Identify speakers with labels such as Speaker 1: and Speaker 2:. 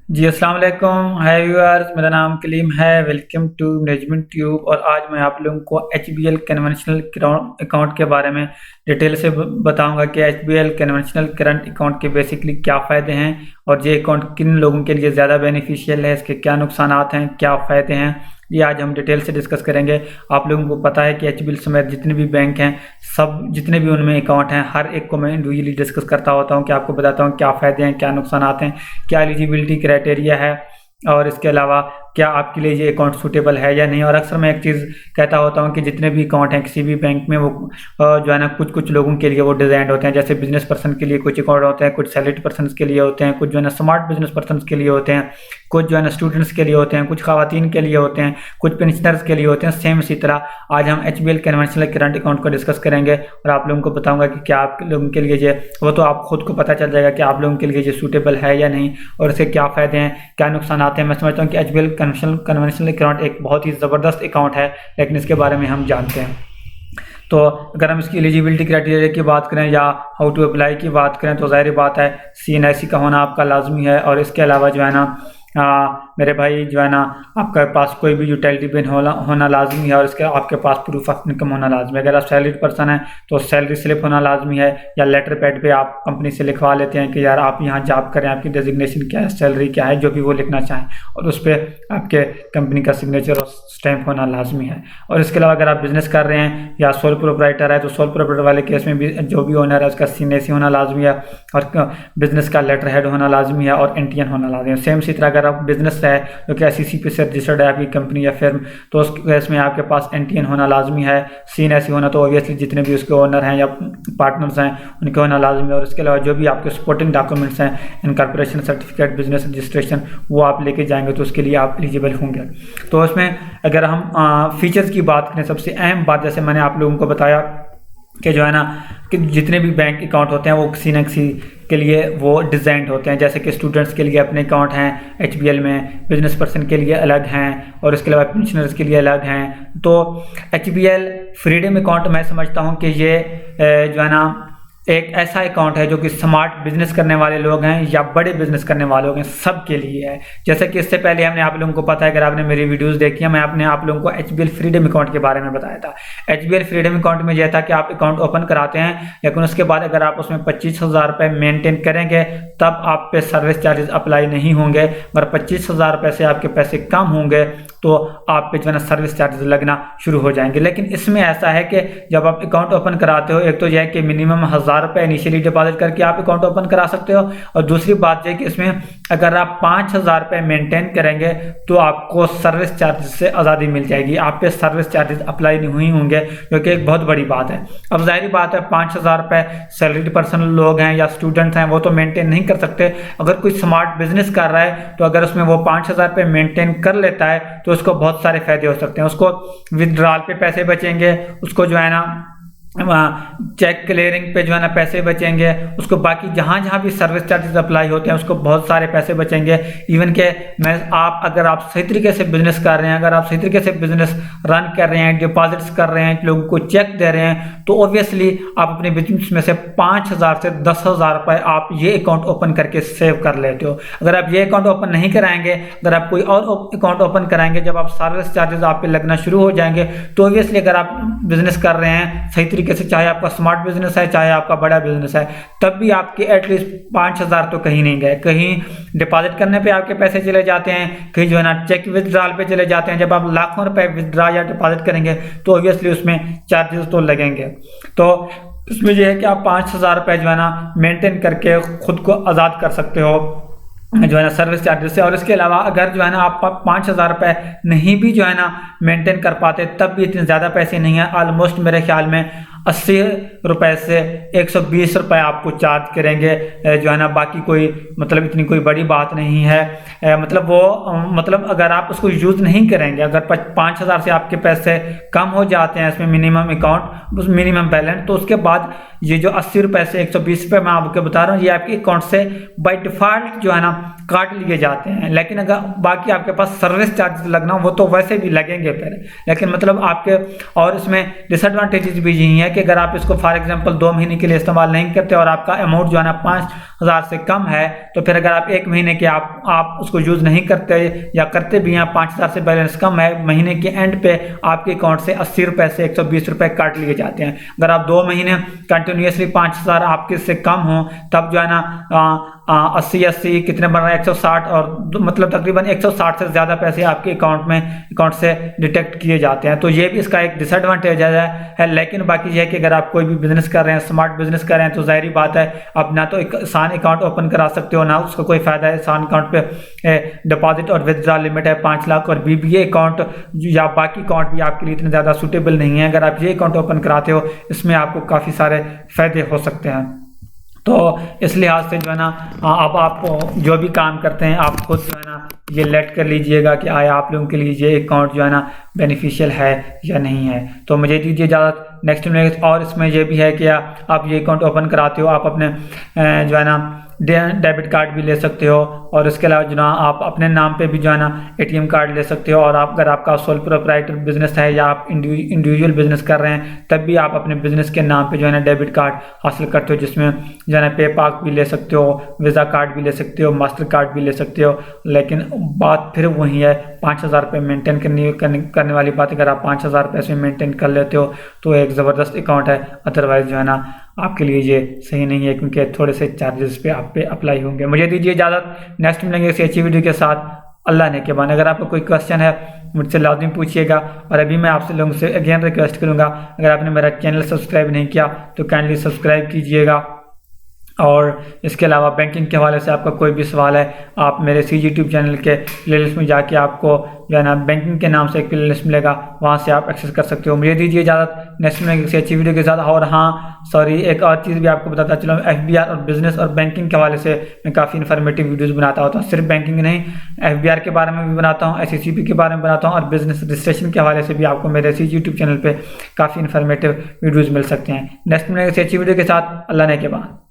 Speaker 1: जी अस्सलाम वालेकुम। हाय व्यूअर्स, मेरा नाम कलीम है। Welcome to management tube. और आज मैं आप लोगों को HBL कन्वेंशनल अकाउंट के बारे में डिटेल से बताऊंगा कि HBL कन्वेंशनल करंट अकाउंट के बेसिकली क्या फ़ायदे हैं और ये अकाउंट किन लोगों के लिए ज़्यादा बेनिफिशियल है, इसके क्या नुकसानात हैं, क्या फ़ायदे हैं, ये आज हम डिटेल से डिस्कस करेंगे। आप लोगों को पता है कि HBL समेत जितने भी बैंक हैं, सब जितने भी उनमें अकाउंट हैं, हर एक को मैं इंडिविजुअली डिस्कस करता होता हूँ कि आपको बताता हूँ क्या फ़ायदे हैं, क्या नुकसानात हैं, क्या एलिजिबिलिटी क्राइटेरिया है और इसके अलावा क्या आपके लिए ये अकाउंट सूटेबल है या नहीं। और अक्सर मैं एक चीज़ कहता होता हूँ कि जितने भी अकाउंट हैं किसी भी बैंक में, वो जो है ना कुछ कुछ लोगों के लिए वो डिज़ाइन होते हैं। जैसे बिजनेस पर्सन के लिए कुछ अकाउंट होते हैं, कुछ सैलरीड पर्सन के लिए होते हैं, कुछ जो है ना स्मार्ट बिजनेस पर्सन के लिए होते हैं, कुछ जो है ना स्टूडेंट्स के लिए होते हैं, कुछ खवातीन के लिए होते हैं, कुछ पेंशनर्स के लिए होते हैं। सेम इसी तरह आज हम HBL कन्वेंशनल करंट अकाउंट को डिस्कस करेंगे और आप लोगों को बताऊंगा कि क्या आप लोगों के लिए ये, वो तो आप खुद को पता चल जाएगा कि आप लोगों के लिए ये सूटेबल है या नहीं और इसके क्या फ़ायदे हैं, क्या नुकसान आते हैं। मैं समझता हूँ कि HBL कन्वेंशनल अकाउंट एक बहुत ही ज़बरदस्त अकाउंट है, लेकिन इसके बारे में हम जानते हैं। तो अगर हम इसकी एलिजिबिलिटी क्राइटेरिया की बात करें या हाउ टू अप्लाई की बात करें तो ज़ाहिर बात है CNIC का होना आपका लाजमी है। और इसके अलावा जो है ना मेरे भाई जो है ना आपके पास कोई भी यूटिलिटी बिल होना लाजमी है और इसके आपके पास प्रूफ ऑफ इनकम होना लाजमी है। अगर आप सैलरीड पर्सन हैं तो सैलरी स्लिप होना लाजमी है, या लेटर पैड पे आप कंपनी से लिखवा लेते हैं कि यार आप यहाँ जॉब करें, आपकी डेजिग्नेशन क्या है, सैलरी क्या है, जो भी वो लिखना चाहें, और उस पर आपके कंपनी का सिग्नेचर और स्टैंप होना लाजमी है। और इसके अलावा अगर आप बिजनेस कर रहे हैं या सोल प्रोप्राइटर है तो सोल प्रोप्राइटर वाले केस में भी जो भी ओनर है उसका CNIC होना लाजमी है और बिजनेस का लेटर हेड होना लाजमी है और NTN होना लाजमी है। सेम इसी तरह अगर आप बिजनेस है जो कि SEC पे से रजिस्टर्ड है आपकी कंपनी या फिर्म, तो उस केस में आपके पास NTN होना लाजमी है। CNIC होना तो ऑब्वियसली जितने भी उसके ओनर हैं या पार्टनर्स हैं उनके होना लाजमी है। और इसके अलावा जो भी आपके सपोर्टिंग डॉक्यूमेंट्स हैं, इनकॉर्पोरेशन सर्टिफिकेट, बिजनेस रजिस्ट्रेशन, वो आप लेके जाएंगे तो उसके लिए आप एलिजिबल होंगे। तो इसमें अगर हम फीचर्स की बात करें, सबसे अहम बात जैसे मैंने आप लोगों को बताया कि जो है ना कि जितने भी बैंक अकाउंट होते हैं वो किसी न किसी के लिए वो डिज़ाइंड होते हैं। जैसे कि स्टूडेंट्स के लिए अपने अकाउंट हैं HBL में, बिजनेस पर्सन के लिए अलग हैं और इसके अलावा पेंशनर्स के लिए अलग हैं। तो HBL फ्रीडम अकाउंट मैं समझता हूँ कि ये जो है ना एक ऐसा अकाउंट है जो कि स्मार्ट बिजनेस करने वाले लोग हैं या बड़े बिजनेस करने वाले लोग हैं, सब के लिए है। जैसे कि इससे पहले हमने आप लोगों को पता है, अगर आपने मेरी वीडियोस देखी है, मैं आपने आप लोगों को HBL फ्रीडम अकाउंट के बारे में बताया था। HBL फ्रीडम अकाउंट में यह था कि आप अकाउंट ओपन कराते हैं, लेकिन उसके बाद अगर आप उसमें 25,000 रुपये मेनटेन करेंगे तब आप पे सर्विस चार्जेस अप्लाई नहीं होंगे। अगर 25,000 रुपये से आपके पैसे कम होंगे तो आप पे जो है ना सर्विस चार्जेस लगना शुरू हो जाएंगे। लेकिन इसमें ऐसा है कि जब आप अकाउंट ओपन कराते हो, एक तो यह है कि मिनिमम 1,000 रुपये इनिशियली डिपॉजिट करके आप अकाउंट ओपन करा सकते हो, और दूसरी बात यह कि इसमें अगर आप 5,000 रुपये मेंटेन करेंगे तो आपको सर्विस चार्जेस से आज़ादी मिल जाएगी, आप पे सर्विस चार्जेस अप्लाई नहीं होंगे, जो कि एक बहुत बड़ी बात है। अब जाहिर बात है 5,000 रुपये सैलरीड पर्सन लोग हैं या स्टूडेंट्स हैं वो तो मेंटेन नहीं कर सकते। अगर कोई स्मार्ट बिजनेस कर रहा है तो अगर उसमें वो 5,000 रुपये मेंटेन कर लेता है तो उसको बहुत सारे फायदे हो सकते हैं। उसको विथड्रॉल पे पैसे बचेंगे, उसको जो है ना चेक क्लियरिंग पे जो है ना पैसे बचेंगे, उसको बाकी जहाँ जहाँ भी सर्विस चार्जेस अप्लाई होते हैं उसको बहुत सारे पैसे बचेंगे। इवन के आप अगर आप सही तरीके से बिजनेस कर रहे हैं, अगर आप सही तरीके से बिजनेस रन कर रहे हैं, डिपॉजिट्स कर रहे हैं, लोगों को चेक दे रहे हैं, तो ऑब्वियसली आप अपने बिजनेस में से 5,000 से 10,000 रुपये आप ये अकाउंट ओपन करके सेव कर लेते हो। अगर आप ये अकाउंट ओपन नहीं कराएंगे, अगर आप कोई और अकाउंट ओपन कराएंगे, जब आप सर्विस चार्जेस आप पे लगना शुरू हो जाएंगे तो ऑब्वियसली अगर आप बिजनेस कर रहे हैं सही तरीके से, चाहे आपका स्मार्ट बिजनेस है चाहे आपका बड़ा बिजनेस है, तब भी आपके एटलीस्ट 5,000 तो कहीं नहीं गए। कहीं डिपॉजिट करने पे आपके पैसे चले जाते हैं, कहीं जो है ना चेक विथड्रॉल पे चले जाते हैं। जब आप लाखों रुपए विथड्रॉ या डिपॉजिट करेंगे तो ऑब्वियसली उसमें चार्जेस तो लगेंगे। तो इसमें यह है कि आप 5,000 रुपये जो है ना मेंटेन करके खुद को आज़ाद कर सकते हो जो है ना सर्विस चार्जेस से। और इसके अलावा अगर जो है ना आप 5,000 रुपये नहीं भी जो है ना मेंटेन कर पाते तब भी इतने ज़्यादा पैसे नहीं है। ऑलमोस्ट मेरे ख्याल में 80 रुपये से 120 रुपये आपको चार्ज करेंगे जो है ना, बाकी कोई मतलब इतनी कोई बड़ी बात नहीं है। मतलब वो मतलब अगर आप उसको यूज़ नहीं करेंगे, अगर 5,000 से आपके पैसे कम हो जाते हैं इसमें मिनिमम अकाउंट, उस मिनिमम बैलेंस, तो उसके बाद ये जो 80 रुपये से 120 रुपये मैं आपको बता रहा हूँ ये आपके अकाउंट से बाय डिफ़ॉल्ट जो है ना काट लिए जाते हैं। लेकिन अगर बाकी आपके पास सर्विस चार्जेस लगना वो तो वैसे भी लगेंगे फिर, लेकिन मतलब आपके, और इसमें डिसएडवांटेजेस भी यही है कि अगर आप इसको फॉर एग्जांपल 2 महीने के लिए इस्तेमाल नहीं करते और आपका अमाउंट जो है ना 50,000 से कम है तो फिर अगर आप एक महीने के आप उसको यूज़ नहीं करते या करते भी हैं, 5,000 से बैलेंस कम है, महीने के एंड पे आपके अकाउंट से 80 रुपये से 120 रुपये काट लिए जाते हैं। अगर आप 2 महीने कंटिन्यूसली 5,000 आपके से कम हो तब जो है ना 80 कितने बन रहे हैं 160 और मतलब तकरीबन 160 से ज़्यादा पैसे आपके अकाउंट से डिटेक्ट किए जाते हैं। तो ये भी इसका एक डिसएडवांटेज है। लेकिन बाकी ये है कि अगर आप कोई भी बिजनेस कर रहे हैं, स्मार्ट बिजनेस कर रहे हैं, तो जाहिर बात है आप ना तो एक आसान अकाउंट ओपन करा सकते हो, ना उसका कोई फ़ायदा है। आसान अकाउंट पे डिपॉजिट और विथड्रॉ लिमिट है 5 लाख, और बीबीए अकाउंट या बाकी अकाउंट भी आपके लिए इतने ज़्यादा सूटेबल नहीं है। अगर आप ये अकाउंट ओपन कराते हो इसमें आपको काफ़ी सारे फ़ायदे हो सकते हैं। तो इस लिहाज से जो है ना अब आप जो भी काम करते हैं आप खुद जो है ना ये लेट कर लीजिएगा कि आया आप लोगों के लिए ये अकाउंट जो है ना बेनिफिशियल है या नहीं है। तो मुझे दीजिए इजाज़त, नेक्स्ट में और इसमें ये भी है कि आप ये अकाउंट ओपन कराते हो, आप अपने जो है ना डेबिट कार्ड भी ले सकते हो, और इसके अलावा जो ना आप अपने नाम पे भी जो है ना एटीएम कार्ड ले सकते हो। और आप अगर आपका सोल प्रोप्राइटर बिजनेस है या आप इंडिविजुअल बिजनेस कर रहे हैं तब भी आप अपने बिजनेस के नाम पे जो है ना डेबिट कार्ड हासिल करते हो, जिसमें जो है ना पेपाल भी ले सकते हो, वीज़ा कार्ड भी ले सकते हो, मास्टर कार्ड भी ले सकते हो। लेकिन बात फिर वही है 5,000 रुपये मेनटेन करने वाली बात। अगर आप 5,000 रुपये से मेनटेन कर लेते हो तो एक ज़बरदस्त अकाउंट है, अदरवाइज़ जो है ना आपके लिए ये सही नहीं है, क्योंकि थोड़े से चार्जेस पे आप पे अप्लाई होंगे। मुझे दीजिए इजाज़त, नेक्स्ट मिलेंगे किसी अच्छी वीडियो के साथ। अल्लाह ने के बाद अगर आपको कोई क्वेश्चन है मुझसे लाजिम पूछिएगा। और अभी मैं आपसे लोगों से अगेन रिक्वेस्ट करूँगा, अगर आपने मेरा चैनल सब्सक्राइब नहीं किया तो काइंडली सब्सक्राइब कीजिएगा। और इसके अलावा बैंकिंग के हवाले से आपका कोई भी सवाल है आप मेरे यूट्यूब चैनल के प्लेलिस्ट में जाके आपको जो है ना बैंकिंग के नाम से एक प्लेलिस्ट मिलेगा, वहाँ से आप एक्सेस कर सकते हो। मुझे दीजिए इजाज़त, नेक्स्ट में किसी अच्छी वीडियो के साथ। और हाँ सॉरी, एक और चीज़ भी आपको बताता चलो, FBR और बिजनेस और बैंकिंग के हवाले से मैं काफ़ी इन्फॉर्मेटिव वीडियोज़ बनाता होता हूँ। सिर्फ बैंकिंग नहीं, FBR के बारे में भी बनाता हूँ, SECP के बारे में बनाता हूँ, और बिजनेस रजिस्ट्रेशन के हवाले से भी आपको मेरे यूट्यूब चैनल पर काफ़ी इन्फॉर्मेटिव वीडियोज़ मिल सकते हैं। नेक्स्ट में किसी अच्छी वीडियो के साथ। अल्लाह ने के बाद।